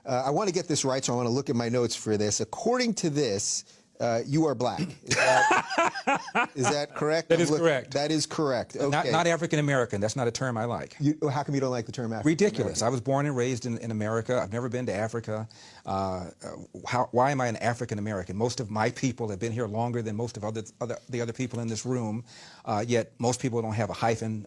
I want to get this right, so I want to look at my notes for this. According to this, you are black. Is that correct? That is correct. That is correct. Okay. Not African American. That's not a term I like. How come you don't like the term African Ridiculous. American? I was born and raised in America. I've never been to Africa. Why am I an African American? Most of my people have been here longer than most of the other people in this room. Yet most people don't have a hyphen.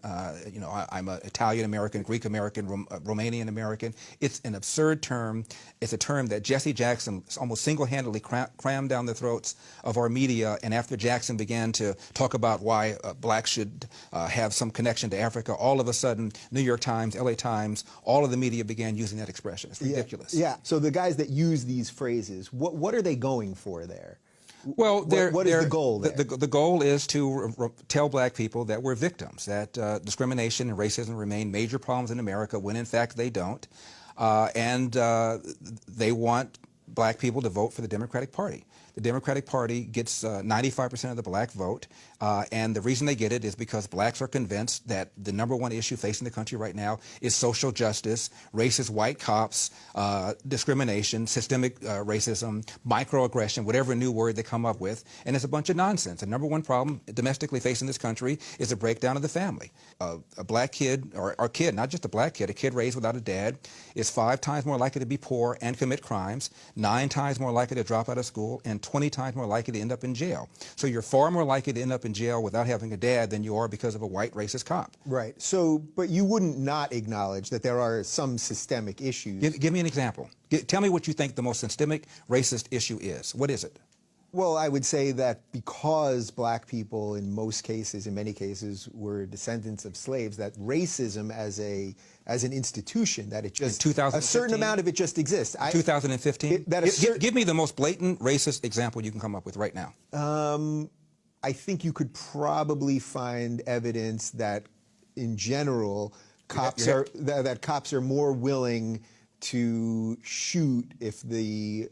You know, I'm an Italian American, Greek American, Romanian American. It's an absurd term. It's a term that Jesse Jackson almost single-handedly crammed down the throats of our media. And after Jackson began to talk about why blacks should have some connection to Africa, all of a sudden, New York Times, LA Times, all of the media began using that expression. It's ridiculous. Yeah. So the guys that use these phrases, what are they going for there? Well, what is the goal there? The goal is to tell black people that we're victims, that discrimination and racism remain major problems in America when in fact they don't. And they want black people to vote for the Democratic Party. The Democratic Party gets 95% of the black vote, and the reason they get it is because blacks are convinced that the #1 issue facing the country right now is social justice, racist white cops, discrimination, systemic racism, microaggression, whatever new word they come up with, and it's a bunch of nonsense. The #1 problem domestically facing this country is a breakdown of the family. A black kid, or a kid, not just a black kid, a kid raised without a dad is 5 times more likely to be poor and commit crimes, 9 times more likely to drop out of school, and 20 times more likely to end up in jail. So you're far more likely to end up in jail without having a dad than you are because of a white racist cop. Right. So, but you wouldn't not acknowledge that there are some systemic issues. Give me an example. Tell me what you think the most systemic racist issue is. What is it? Well, I would say that because black people in most cases, in many cases, were descendants of slaves, that racism as an institution, that it just, a certain amount of it just exists. 2015? Give me the most blatant racist example you can come up with right now. I think you could probably find evidence that, in general, cops are more willing to shoot if the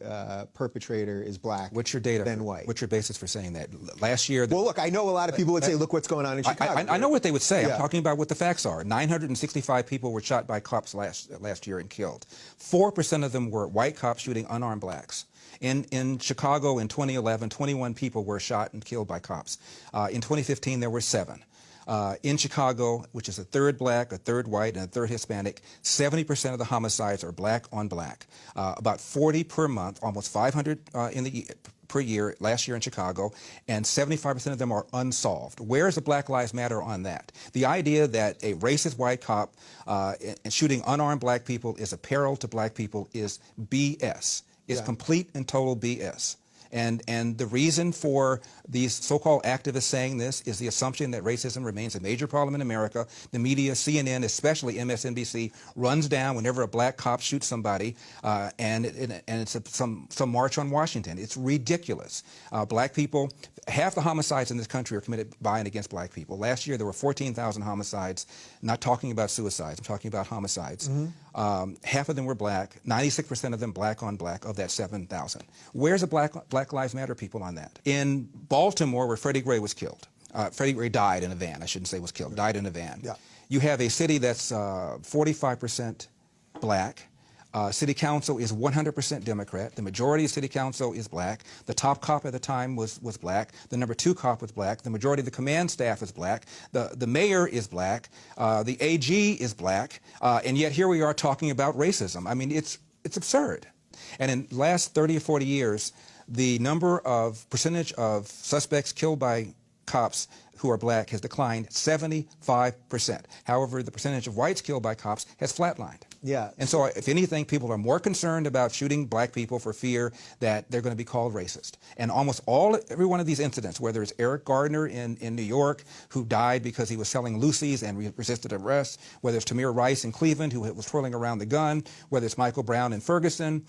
perpetrator is black than white. What's your basis for saying that? Last year... Well, look, I know a lot of people would say, look what's going on in Chicago. I know what they would say. Yeah. I'm talking about what the facts are. 965 people were shot by cops last year and killed. 4% of them were white cops shooting unarmed blacks. In Chicago in 2011, 21 people were shot and killed by cops. In 2015, there were 7. In Chicago, which is a third black, a third white, and a third Hispanic, 70% of the homicides are black on black. About 40 per month, almost 500 per year last year in Chicago, and 75% of them are unsolved. Where is the Black Lives Matter on that? The idea that a racist white cop shooting unarmed black people is a peril to black people is BS. It's complete and total BS. And the reason for these so-called activists saying this is the assumption that racism remains a major problem in America. The media, CNN, especially MSNBC, runs down whenever a black cop shoots somebody, and it's some march on Washington. It's ridiculous. Black people, half the homicides in this country are committed by and against black people. Last year there were 14,000 homicides. Not talking about suicides, I'm talking about homicides. Half of them were black, 96% of them black on black of that 7,000. Where's the Black Lives Matter people on that? In Baltimore, where Freddie Gray was killed, Freddie Gray died in a van, I shouldn't say was killed, died in a van. Yeah. You have a city that's 45% black. City council is 100% Democrat. The majority of city council is black. The top cop at the time was black. The #2 cop was black. The majority of the command staff is black. The mayor is black. The AG is black. And yet here we are talking about racism. I mean, it's absurd. And in the last 30 or 40 years, the percentage of suspects killed by cops who are black has declined 75%. However, the percentage of whites killed by cops has flatlined. Yeah. And so, if anything, people are more concerned about shooting black people for fear that they're going to be called racist. And almost every one of these incidents, whether it's Eric Gardner in New York, who died because he was selling Lucy's and resisted arrest, whether it's Tamir Rice in Cleveland, who was twirling around the gun, whether it's Michael Brown in Ferguson,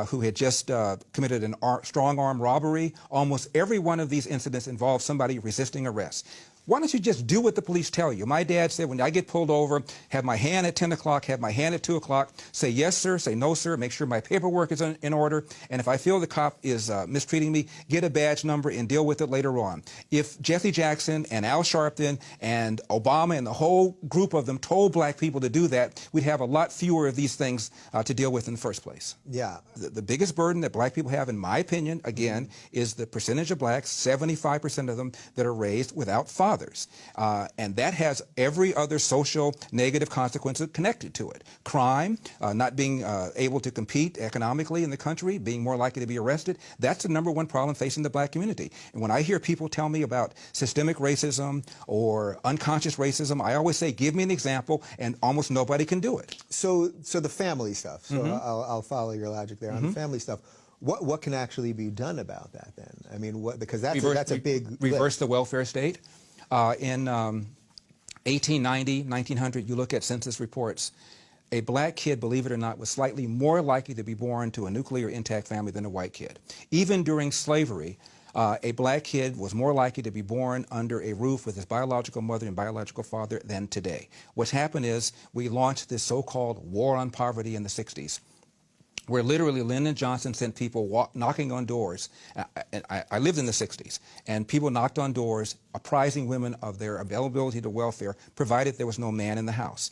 who had just committed a strong-arm robbery, almost every one of these incidents involved somebody resisting arrest. Why don't you just do what the police tell you? My dad said, when I get pulled over, have my hand at 10 o'clock, have my hand at 2 o'clock, say yes, sir, say no, sir, make sure my paperwork is in order, and if I feel the cop is mistreating me, get a badge number and deal with it later on. If Jesse Jackson and Al Sharpton and Obama and the whole group of them told black people to do that, we'd have a lot fewer of these things to deal with in the first place. Yeah. The biggest burden that black people have, in my opinion, again, is the percentage of blacks, 75% of them, that are raised without fathers. And that has every other social negative consequence connected to it. Crime, not being able to compete economically in the country, being more likely to be arrested, that's the #1 problem facing the black community. And when I hear people tell me about systemic racism or unconscious racism, I always say, give me an example, and almost nobody can do it. So the family stuff. So I'll follow your logic there on the family stuff. What can actually be done about that then? I mean, because that's a big reverse the welfare state. In 1890, 1900, you look at census reports, a black kid, believe it or not, was slightly more likely to be born to a nuclear intact family than a white kid. Even during slavery, a black kid was more likely to be born under a roof with his biological mother and biological father than today. What's happened is we launched this so-called war on poverty in the 60s, where literally Lyndon Johnson sent people knocking on doors. I lived in the 60s, and people knocked on doors apprising women of their availability to welfare, provided there was no man in the house.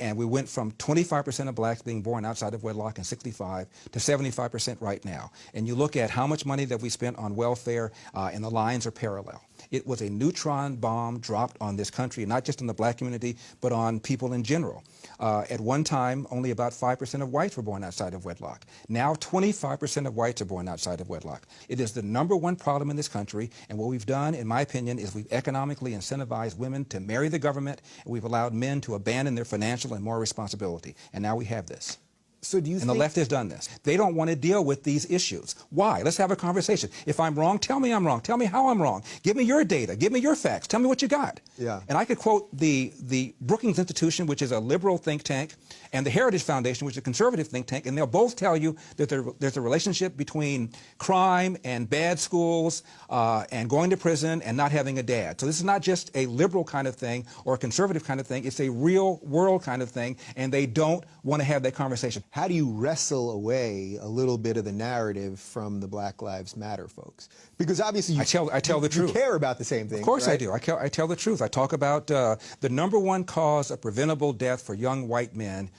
And we went from 25% of blacks being born outside of wedlock in 65 to 75% right now. And you look at how much money that we spent on welfare, and the lines are parallel. It was a neutron bomb dropped on this country, not just on the black community, but on people in general. At one time, only about 5% of whites were born outside of wedlock. Now 25% of whites are born outside of wedlock. It is the #1 problem in this country, and what we've done, in my opinion, is we've economically incentivized women to marry the government, and we've allowed men to abandon their financial and moral responsibility. And now we have this. So do you And the left has done this. They don't want to deal with these issues. Why? Let's have a conversation. If I'm wrong, tell me I'm wrong. Tell me how I'm wrong. Give me your data. Give me your facts. Tell me what you got. Yeah. And I could quote the Brookings Institution, which is a liberal think tank, and the Heritage Foundation, which is a conservative think tank, and they'll both tell you that there's a relationship between crime and bad schools and going to prison and not having a dad. So this is not just a liberal kind of thing or a conservative kind of thing. It's a real world kind of thing, and they don't want to have that conversation. How do you wrestle away a little bit of the narrative from the Black Lives Matter folks? Because obviously I tell the truth. You care about the same thing. Of course right? I do. I tell the truth. I talk about the #1 cause of preventable death for young white men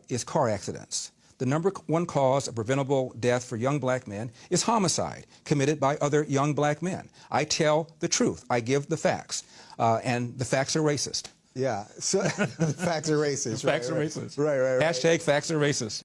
is car accidents. The #1 cause of preventable death for young black men is homicide committed by other young black men. I tell the truth. I give the facts. And the facts are racist. Yeah, so the facts are racist. Facts are racist. Right. Hashtag facts are racist.